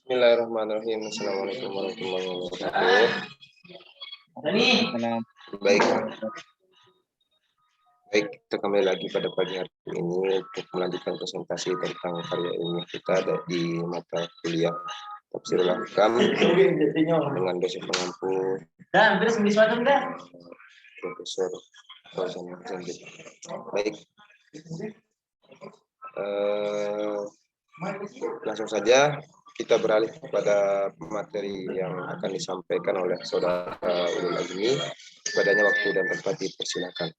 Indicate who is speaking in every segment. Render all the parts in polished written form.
Speaker 1: Bismillahirrahmanirrahim. Assalamualaikum warahmatullahi wabarakatuh.
Speaker 2: Salam.
Speaker 1: Baik, kita kembali lagi pada pagi hari ini untuk melanjutkan presentasi tentang karya ilmiah kita di mata kuliah Tafsirul Ahkam dengan dosen pengampu Profesor Fauzan Zambil. Baik, langsung saja kita beralih kepada materi yang akan disampaikan oleh saudara Ulul Azmi. Padanya waktu dan tempat dipersilakan.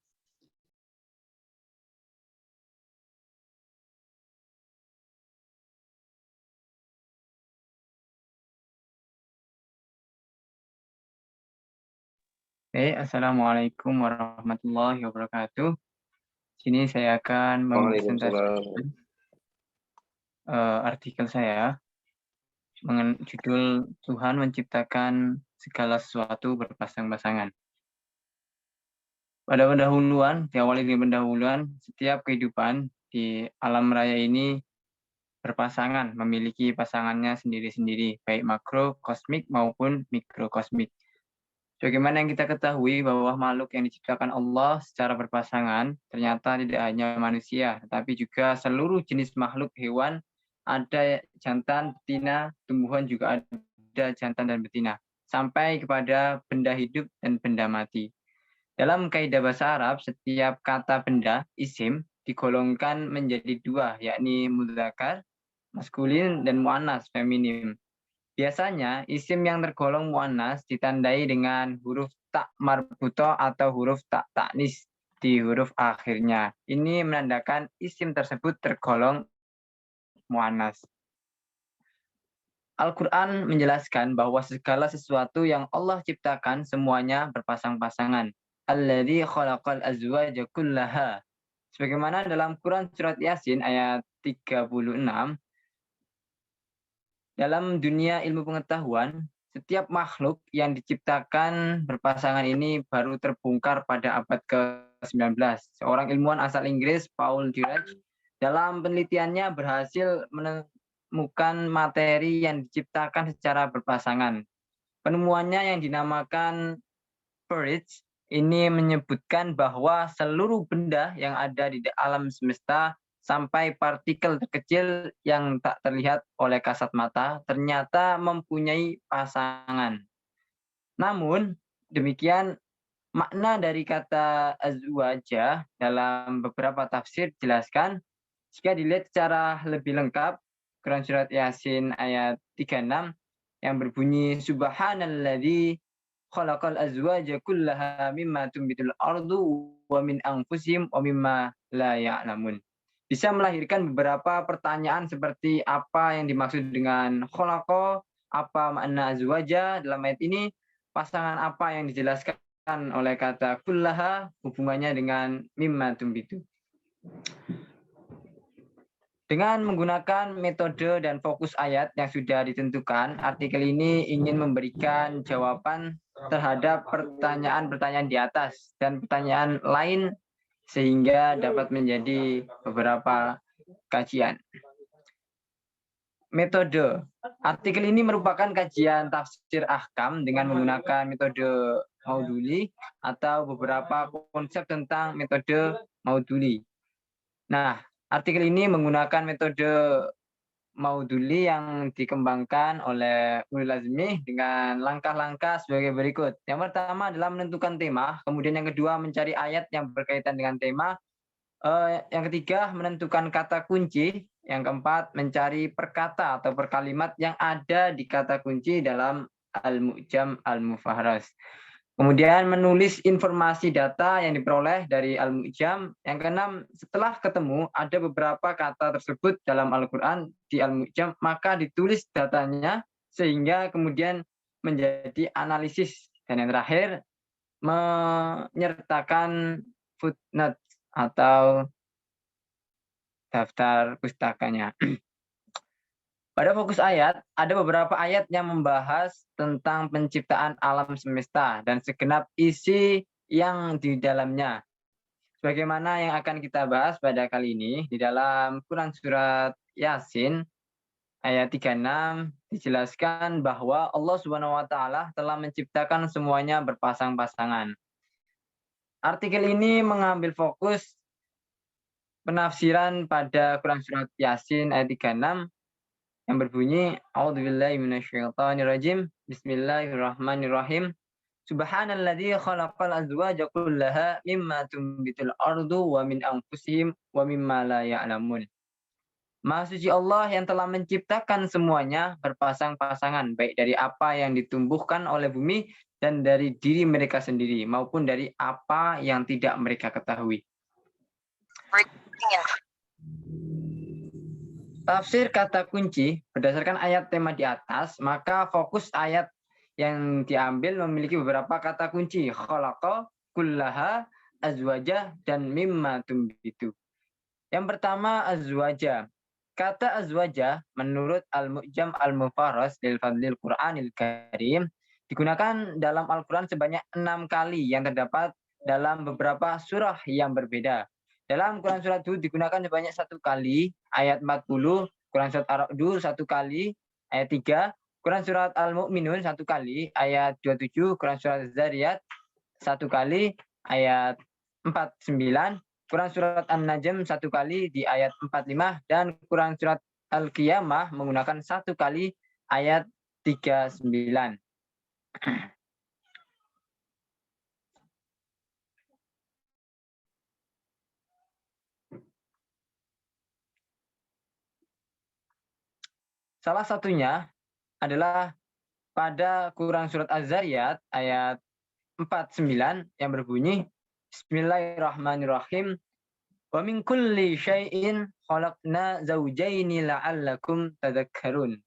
Speaker 2: Assalamualaikum warahmatullahi wabarakatuh. Sini saya akan mempresentasikan artikel saya mengenai judul Tuhan menciptakan segala sesuatu berpasang-pasangan. Pada pendahuluan, diawali dengan pendahuluan, setiap kehidupan di alam raya ini berpasangan, memiliki pasangannya sendiri-sendiri, baik makrokosmik maupun mikrokosmik. Bagaimana yang kita ketahui bahwa makhluk yang diciptakan Allah secara berpasangan ternyata tidak hanya manusia, tetapi juga seluruh jenis makhluk hewan, ada jantan, betina, tumbuhan juga ada jantan dan betina, sampai kepada benda hidup dan benda mati. Dalam kaidah bahasa Arab, setiap kata benda, isim, digolongkan menjadi dua, yakni mudzakkar, maskulin, dan muannas, feminim. Biasanya, isim yang tergolong muannas ditandai dengan huruf tak marbuto atau huruf tak taknis di huruf akhirnya. Ini menandakan isim tersebut tergolong muannas. Al-Quran menjelaskan bahwa segala sesuatu yang Allah ciptakan semuanya berpasang-pasangan. Alladzi khalaqal azwaja kullaha. Sebagaimana dalam Quran surat Yasin ayat 36, dalam dunia ilmu pengetahuan, setiap makhluk yang diciptakan berpasangan ini baru terbongkar pada abad ke-19. Seorang ilmuwan asal Inggris, Paul Dirac, dalam penelitiannya berhasil menemukan materi yang diciptakan secara berpasangan. Penemuannya yang dinamakan Peretz ini menyebutkan bahwa seluruh benda yang ada di alam semesta sampai partikel terkecil yang tak terlihat oleh kasat mata ternyata mempunyai pasangan. Namun demikian, makna dari kata azwaja dalam beberapa tafsir dijelaskan jika dilihat secara lebih lengkap, Quran surat Yasin ayat 36 yang berbunyi subhanalladzi khalaqal azwaja kullaha mimma tumbitul ardu wa min anfusihim wa mimma la ya'lamun. Bisa melahirkan beberapa pertanyaan seperti apa yang dimaksud dengan khalaqa, apa makna azwaja dalam ayat ini, pasangan apa yang dijelaskan oleh kata kullaha, hubungannya dengan mimma tumbitu. Dengan menggunakan metode dan fokus ayat yang sudah ditentukan, artikel ini ingin memberikan jawaban terhadap pertanyaan-pertanyaan di atas dan pertanyaan lain sehingga dapat menjadi beberapa kajian. Metode. Artikel ini merupakan kajian tafsir ahkam dengan menggunakan metode Mauduli atau beberapa konsep tentang metode Mauduli. Nah, artikel ini menggunakan metode Mauduli yang dikembangkan oleh Ulul Azmi dengan langkah-langkah sebagai berikut. Yang pertama adalah menentukan tema, kemudian yang kedua mencari ayat yang berkaitan dengan tema, yang ketiga menentukan kata kunci, yang keempat mencari perkata atau perkalimat yang ada di kata kunci dalam Al-Mu'jam Al-Mufahras. Kemudian menulis informasi data yang diperoleh dari Al-Mu'jam. Yang keenam, setelah ketemu ada beberapa kata tersebut dalam Al-Quran di Al-Mu'jam, maka ditulis datanya sehingga kemudian menjadi analisis. Dan yang terakhir, menyertakan footnote atau daftar pustakanya. Pada fokus ayat, ada beberapa ayat yang membahas tentang penciptaan alam semesta dan segenap isi yang di dalamnya. Sebagaimana yang akan kita bahas pada kali ini, di dalam Quran surat Yasin, ayat 36 dijelaskan bahwa Allah Subhanahu wa taala telah menciptakan semuanya berpasang-pasangan. Artikel ini mengambil fokus penafsiran pada Quran surat Yasin ayat 36 yang berbunyi A'udzubillahi minasyaitonirrajim. Bismillahirrahmanirrahim. Subhanalladzi khalaqal azwaja kullaha mimma tumbitul ardu wa min anfusihim wa mimma la ya'lamun. Maha suci Allah yang telah menciptakan semuanya berpasang-pasangan, baik dari apa yang ditumbuhkan oleh bumi dan dari diri mereka sendiri, maupun dari apa yang tidak mereka ketahui. Tafsir kata kunci berdasarkan ayat tema di atas, maka fokus ayat yang diambil memiliki beberapa kata kunci, khalaqa, kullaha, azwaja, dan mimma tumbitu. Yang pertama azwaja. Kata azwaja menurut Al-Mu'jam Al-Mufaras lil Fadlil Qur'anil Karim digunakan dalam Al-Quran sebanyak 6 kali yang terdapat dalam beberapa surah yang berbeda. Dalam Quran surat Hud digunakan sebanyak 1 kali, ayat 40, Quran surat Ar-Ra'd 1 kali, ayat 3, Quran surat Al-Mu'minun 1 kali, ayat 27, Quran surat Zariyat 1 kali, ayat 49, Quran surat An-Najm 1 kali di ayat 45, dan Quran surat Al-Qiyamah menggunakan 1 kali ayat 39. Salah satunya adalah pada Quran surat Az-Zariyat ayat 49 yang berbunyi Bismillahirrahmanirrahim. Wa min kulli syai'in khalaqna zawjaini la'allakum tadhakkarun.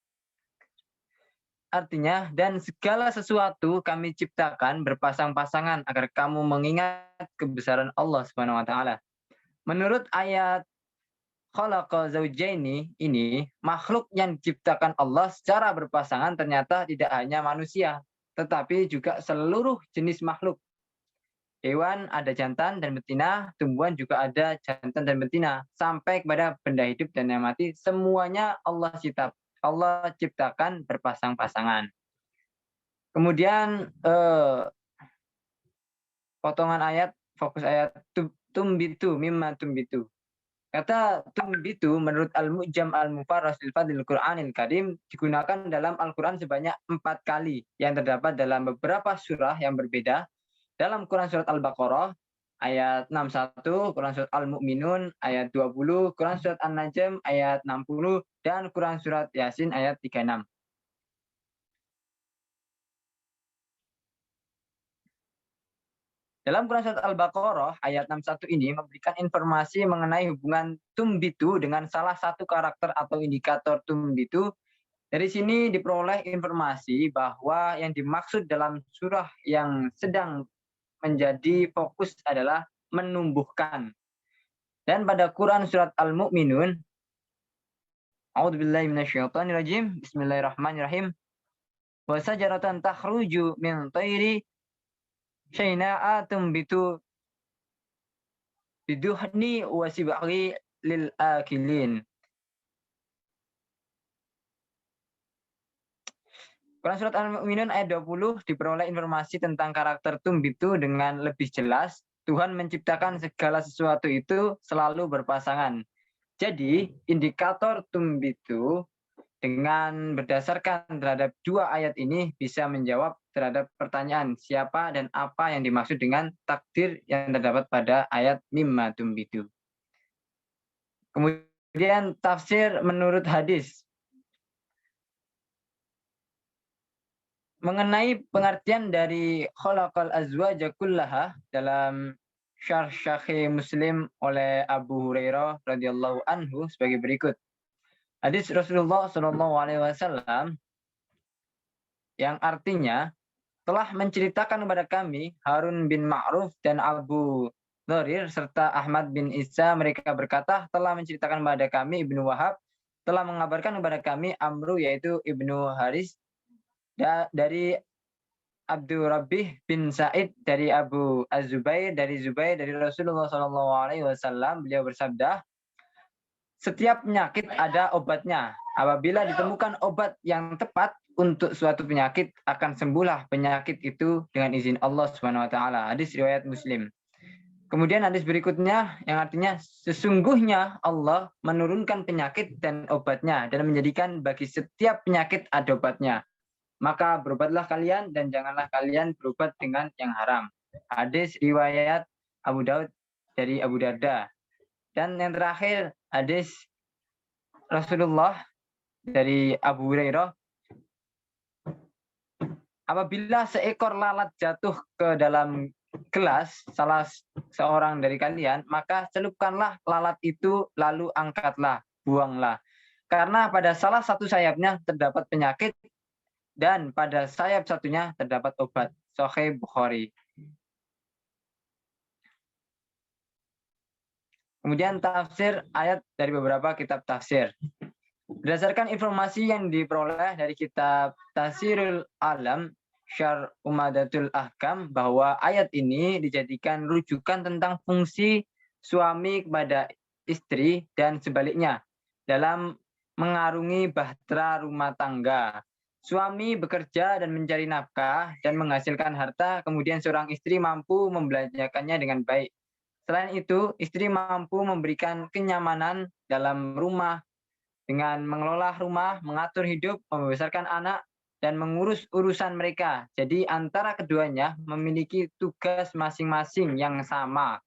Speaker 2: Artinya, dan segala sesuatu kami ciptakan berpasang-pasangan agar kamu mengingat kebesaran Allah Subhanahu wa taala. Menurut ayat khalaqa zawjaini ini, makhluk yang diciptakan Allah secara berpasangan ternyata tidak hanya manusia, tetapi juga seluruh jenis makhluk. Hewan ada jantan dan betina, tumbuhan juga ada jantan dan betina, sampai kepada benda hidup dan yang mati, semuanya Allah ciptakan berpasang-pasangan. Kemudian potongan ayat, fokus ayat tumbitu, mimma tumbitu. Kata tumbitu menurut Al-Mu'jam Al-Mufarras lil Fadlil Qur'anil Karim digunakan dalam Al-Quran sebanyak 4 kali yang terdapat dalam beberapa surah yang berbeda. Dalam Quran surat Al-Baqarah ayat 61, Quran surat Al-Mu'minun ayat 20, Quran surat An-Najm ayat 60, dan Quran surat Yasin ayat 36. Dalam Quran surat Al-Baqarah ayat 61 ini memberikan informasi mengenai hubungan tumbitu dengan salah satu karakter atau indikator tumbitu. Dari sini diperoleh informasi bahwa yang dimaksud dalam surah yang sedang menjadi fokus adalah menumbuhkan. Dan pada Quran surat Al-Mu'minun, A'udzubillahi minasyaitonirrajim, Bismillahirrahmanirrahim. Wa sajaratan takhruju min tayri syai'a'a tumbitu biduhni wa sibaghi lil akilin. Quran surat Al-Mu'minun ayat 20 diperoleh informasi tentang karakter tumbitu dengan lebih jelas. Tuhan menciptakan segala sesuatu itu selalu berpasangan. Jadi, indikator tumbitu dengan berdasarkan terhadap 2 ayat ini bisa menjawab terhadap pertanyaan siapa dan apa yang dimaksud dengan takdir yang terdapat pada ayat mimma tumbitu. Kemudian tafsir menurut hadis. Mengenai pengertian dari khalaqal azwaja kullaha dalam Syarh Sahih Muslim oleh Abu Hurairah radhiyallahu anhu sebagai berikut. Hadis Rasulullah Shallallahu alaihi wasallam yang artinya telah menceritakan kepada kami Harun bin Ma'ruf dan Abu Dharir serta Ahmad bin Isa, mereka berkata telah menceritakan kepada kami Ibnu Wahab, telah mengabarkan kepada kami Amru yaitu Ibnu Haris dari Abdul Rabbih bin Sa'id dari Abu Az-Zubair dari Zubair dari Rasulullah Shallallahu alaihi wasallam, beliau bersabda, setiap penyakit ada obatnya. Apabila ditemukan obat yang tepat untuk suatu penyakit, akan sembuhlah penyakit itu dengan izin Allah Subhanahu wa taala. Hadis riwayat Muslim. Kemudian hadis berikutnya yang artinya sesungguhnya Allah menurunkan penyakit dan obatnya dan menjadikan bagi setiap penyakit ada obatnya. Maka berobatlah kalian dan janganlah kalian berobat dengan yang haram. Hadis riwayat Abu Daud dari Abu Darda. Dan yang terakhir hadis Rasulullah dari Abu Hurairah, apabila seekor lalat jatuh ke dalam gelas salah seorang dari kalian, maka celupkanlah lalat itu lalu angkatlah, buanglah. Karena pada salah satu sayapnya terdapat penyakit dan pada sayap satunya terdapat obat. Sahih Bukhari. Kemudian tafsir ayat dari beberapa kitab tafsir. Berdasarkan informasi yang diperoleh dari kitab Tafsirul Alam Syarh Umadatul Ahkam, bahwa ayat ini dijadikan rujukan tentang fungsi suami kepada istri dan sebaliknya dalam mengarungi bahtera rumah tangga. Suami bekerja dan mencari nafkah dan menghasilkan harta, kemudian seorang istri mampu membelanjakannya dengan baik. Selain itu, istri mampu memberikan kenyamanan dalam rumah dengan mengelola rumah, mengatur hidup, membesarkan anak, dan mengurus urusan mereka. Jadi antara keduanya memiliki tugas masing-masing yang sama,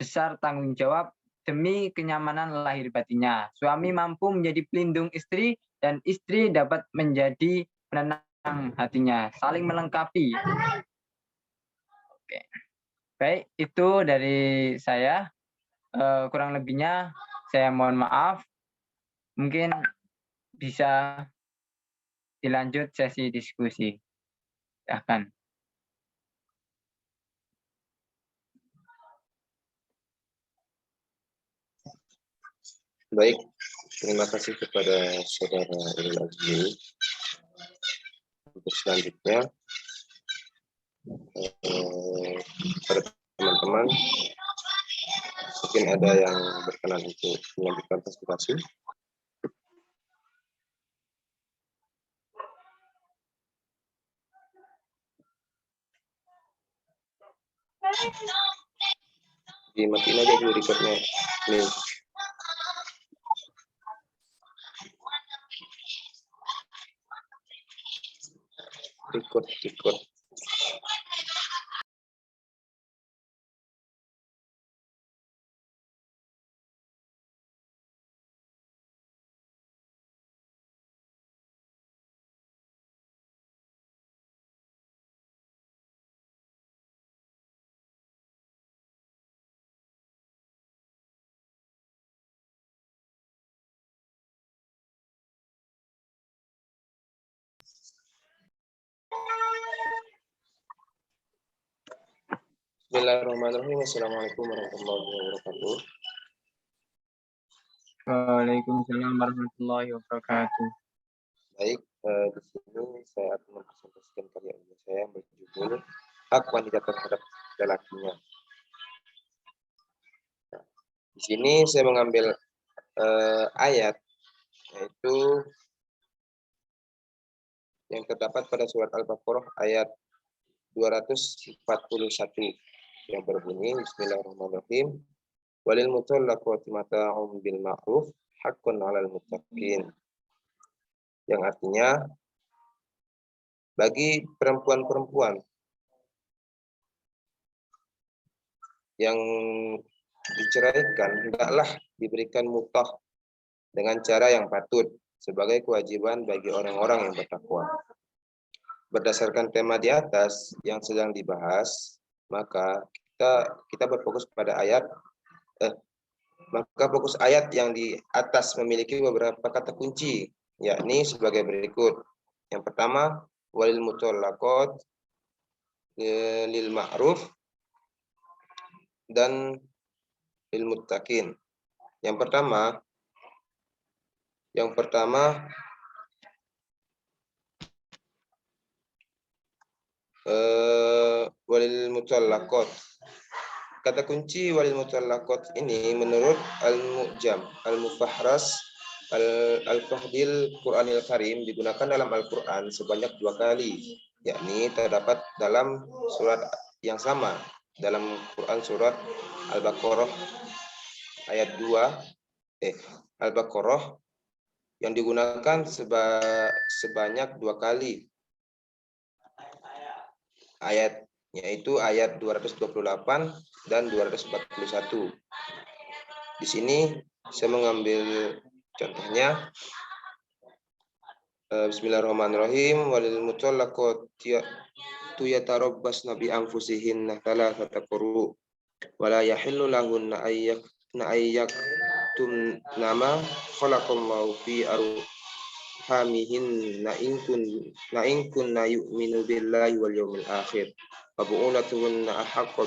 Speaker 2: besar tanggung jawab demi kenyamanan lahir batinnya. Suami mampu menjadi pelindung istri dan istri dapat menjadi penenang hatinya, saling melengkapi. Oke. Baik, itu dari saya. Kurang lebihnya saya mohon maaf. Mungkin bisa dilanjut sesi diskusi. Silahkan.
Speaker 1: Baik, terima kasih kepada Saudara Irul Azmi. Untuk selanjutnya, pada teman-teman, mungkin ada yang berkenan untuk melanjutkan presentasi. Dimatiin aja dulu recordnya. Nih. Record. Bismillahirrahmanirrahim. Assalamualaikum warahmatullahi wabarakatuh.
Speaker 2: Waalaikumsalam warahmatullahi wabarakatuh.
Speaker 1: Baik, di sini saya akan mempresentasikan karya ilmiah saya yang berjudul Hak Wanita Terhadap Lelakinya. Nah, di sini saya mengambil ayat, yaitu yang terdapat pada surat Al-Baqarah ayat 241 yang berbunyi Bismillahirrahmanirrahim. Walil mutallaqati mata'un bil ma'ruf haqqun 'alal muttaqin. Yang artinya bagi perempuan-perempuan yang diceraikan hendaklah diberikan mutah dengan cara yang patut sebagai kewajiban bagi orang-orang yang bertakwa. Berdasarkan tema di atas yang sedang dibahas, maka kita berfokus pada fokus ayat yang di atas memiliki beberapa kata kunci, yakni sebagai berikut. Yang pertama, walil mutallaqat lil ma'ruf dan lil muttaqin. Yang pertama walil mutallaqat. Kata kunci walil mutallaqat ini menurut Al-Mu'jam, Al-Mufahras, Al-Fahdil Quranil Karim digunakan dalam Al-Quran sebanyak 2 kali, yakni terdapat dalam surat yang sama dalam Quran surat Al-Baqarah ayat 2, Al-Baqarah yang digunakan sebanyak 2 kali. Ayatnya itu ayat 228 dan 241. Di sini saya mengambil contohnya. Bismillahirrahmanirrahim. Walil mutallaqati yatarabbasna bi anfusihinna thalathata quru wala yahillu lahunna ayyakum nama khalaqallahu fi arhamihinna in kunna yu'minu billahi wal yawmil akhir wa bu'ulatuhunna ahaqqu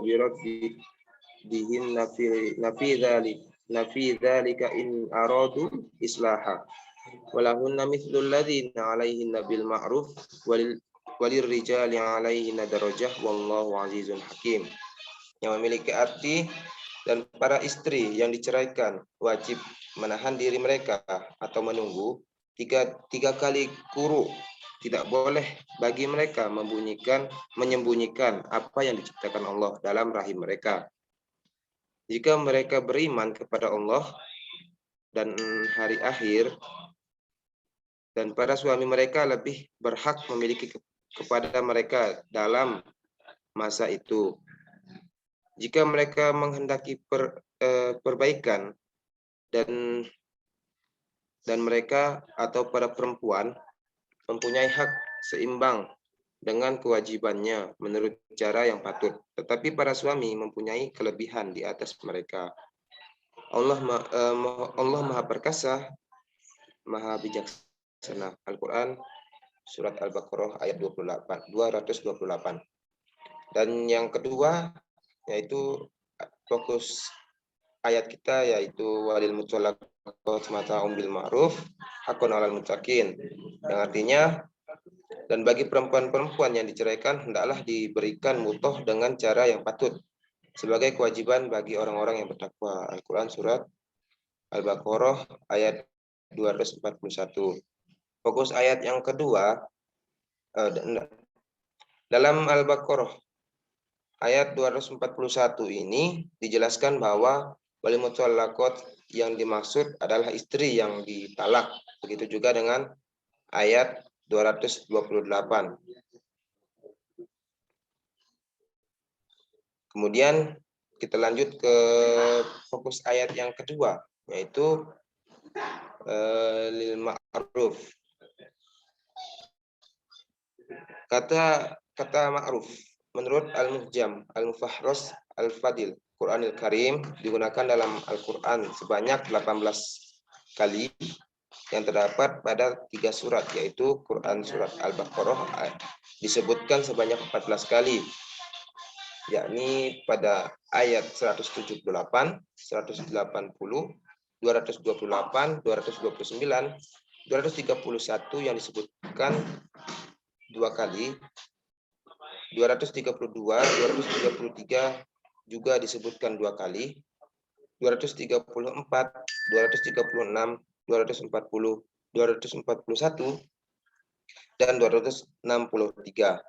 Speaker 1: bi raddihinna fi dzalika in aradu islaha walahunna mithlul ladzina 'alaihinna bil ma'ruf walirrijali 'alaihinna darajah wallahu 'azizun hakim. Yang memiliki arti, dan para istri yang diceraikan wajib menahan diri mereka atau menunggu tiga kali quru. Tidak boleh bagi mereka menyembunyikan apa yang diciptakan Allah dalam rahim mereka. Jika mereka beriman kepada Allah dan hari akhir, dan para suami mereka lebih berhak memiliki kepada mereka dalam masa itu. Jika mereka menghendaki perbaikan dan mereka atau para perempuan mempunyai hak seimbang dengan kewajibannya menurut cara yang patut, tetapi para suami mempunyai kelebihan di atas mereka. Allah Maha Perkasa, Maha Bijaksana. Al-Quran surat Al-Baqarah ayat 228. Dan yang kedua yaitu fokus ayat kita, yaitu walil mutallaqat mata'un bil ma'ruf haqqun 'alal muttaqin, yang artinya dan bagi perempuan-perempuan yang diceraikan hendaklah diberikan mutoh dengan cara yang patut sebagai kewajiban bagi orang-orang yang bertakwa. Al-Quran surat Al-Baqarah ayat 241. Fokus ayat yang kedua dalam Al-Baqarah ayat 241 ini dijelaskan bahwa walil mutallaqat yang dimaksud adalah istri yang ditalak. Begitu juga dengan ayat 228. Kemudian kita lanjut ke fokus ayat yang kedua, yaitu lil ma'ruf. Kata ma'ruf menurut Al-Muhjam, Al-Mufahras, Al-Fadil Quranil Karim digunakan dalam Al-Quran sebanyak 18 kali yang terdapat pada 3 surat, yaitu Quran surat Al-Baqarah disebutkan sebanyak 14 kali, yakni pada ayat 178, 180, 228, 229, 231 yang disebutkan 2 kali, 232, 233 juga disebutkan 2 kali, 234, 236, 240, 241, dan 263.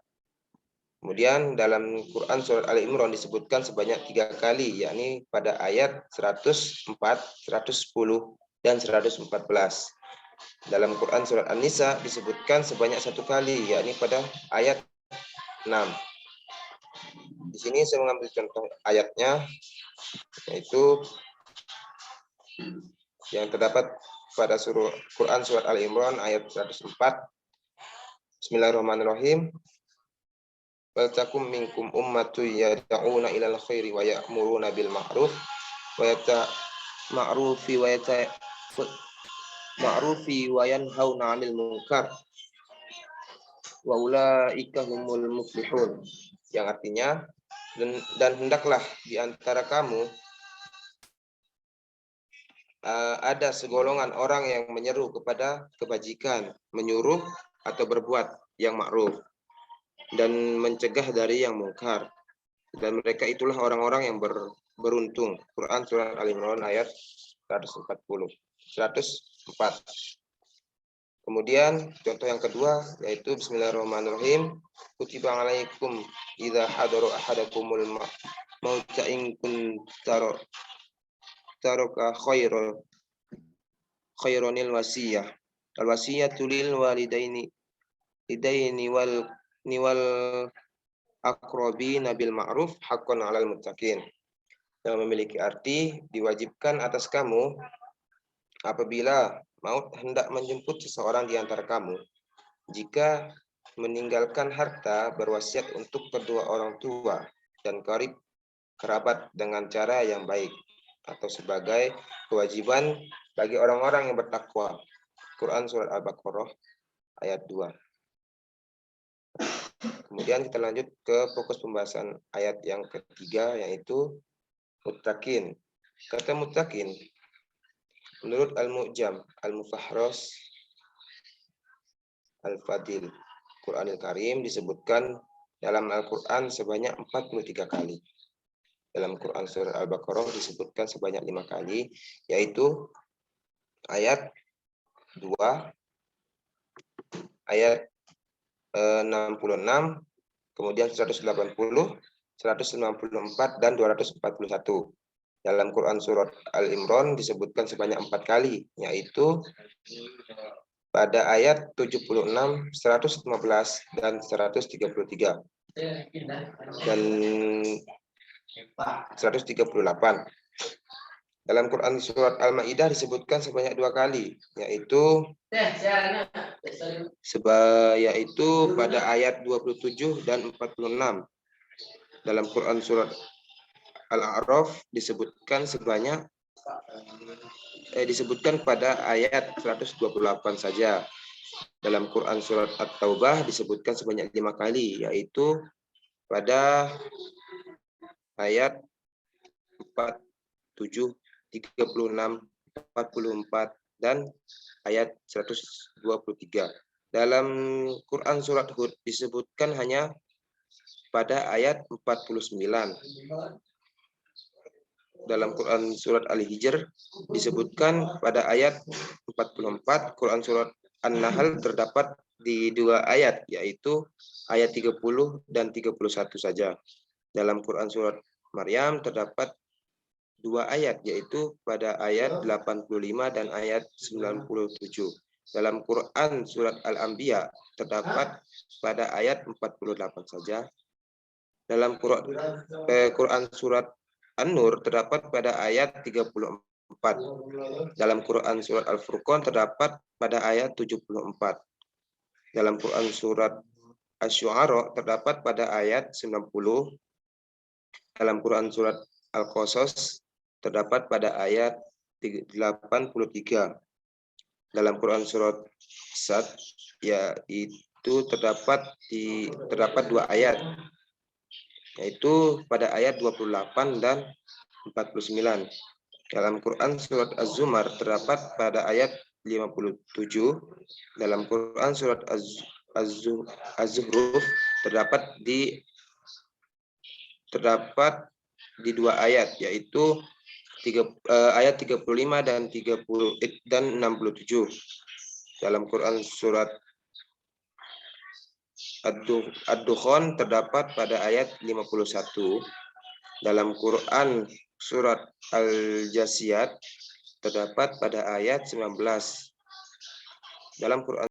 Speaker 1: Kemudian dalam Quran surat Ali Imran disebutkan sebanyak 3 kali, yakni pada ayat 104, 110, dan 114. Dalam Quran surat An-Nisa disebutkan sebanyak 1 kali, yakni pada ayat 6. Di sini saya mengambil contoh ayatnya, yaitu yang terdapat pada Quran surat Ali Imran ayat 104. Bismillahirrahmanirrahim. Wal takum minkum ummatun yad'una ilal khairi wa ya'muruna bil ma'ruf wa yanhauna 'anil munkar wa ulaika humul muflihun, yang artinya dan hendaklah di antara kamu ada segolongan orang yang menyeru kepada kebajikan, menyuruh atau berbuat yang ma'ruf, dan mencegah dari yang mungkar. Dan mereka itulah orang-orang yang beruntung. Quran surat Al-Imran ayat 104. Kemudian contoh yang kedua yaitu Bismillahirrahmanirrahim. Kutiba alaikum idza hadara ahadakumul mauta in kuntum taraka khaironil wasiyah. Al wasiyatu lil walidaini wal aqrabina bil ma'ruf haqqan 'alal muttaqin. Yang memiliki arti diwajibkan atas kamu apabila maut hendak menjemput seseorang di antara kamu, jika meninggalkan harta berwasiat untuk kedua orang tua dan kerabat dengan cara yang baik, atau sebagai kewajiban bagi orang-orang yang bertakwa. Quran surat Al-Baqarah ayat 2. Kemudian kita lanjut ke fokus pembahasan ayat yang ketiga yaitu muttaqin. Kata muttaqin menurut Al-Mu'jam Al-Mufahros Al-Fadil Quranil Karim disebutkan dalam Al-Quran sebanyak 43 kali. Dalam Quran surat Al-Baqarah disebutkan sebanyak 5 kali, yaitu ayat 2, ayat 66, kemudian 180, 194, dan 241. Dalam Quran surat Al-Imran disebutkan sebanyak 4 kali, yaitu pada ayat 76, 115, dan 133. Dan 138. Dalam Quran surat Al-Maidah disebutkan sebanyak 2 kali, yaitu pada ayat 27 dan 46. Dalam Quran surat Al-A'raf disebutkan pada ayat 128 saja. Dalam Quran surat At-Taubah disebutkan sebanyak 5 kali, yaitu pada ayat 47, 36, 44, dan ayat 123. Dalam Quran surat Hud disebutkan hanya pada ayat 49. Dalam Quran surat Al-Hijr disebutkan pada ayat 44. Quran surat An-Nahl terdapat di 2 ayat, yaitu ayat 30 dan 31 saja. Dalam Quran surat Maryam terdapat 2 ayat, yaitu pada ayat 85 dan ayat 97. Dalam Quran surat Al-Anbiya terdapat pada ayat 48 saja. Dalam Quran surat An-Nur terdapat pada ayat 34. Dalam Quran surat Al-Furqan terdapat pada ayat 74. Dalam Quran surat Asy-Syu'ara terdapat pada ayat 90. Dalam Quran surat Al-Qasas terdapat pada ayat 83. Dalam Quran surat Sad yaitu terdapat 2 ayat, yaitu pada ayat 28 dan 49. Dalam Quran surat Az-Zumar terdapat pada ayat 57. Dalam Quran surat Az-Zuhruf terdapat di 2 ayat, yaitu ayat 35 dan 67. Dalam Quran surat Ad-Dukhan terdapat pada ayat 51. Dalam Quran surat Al-Jasiyat terdapat pada ayat 19. Dalam Quran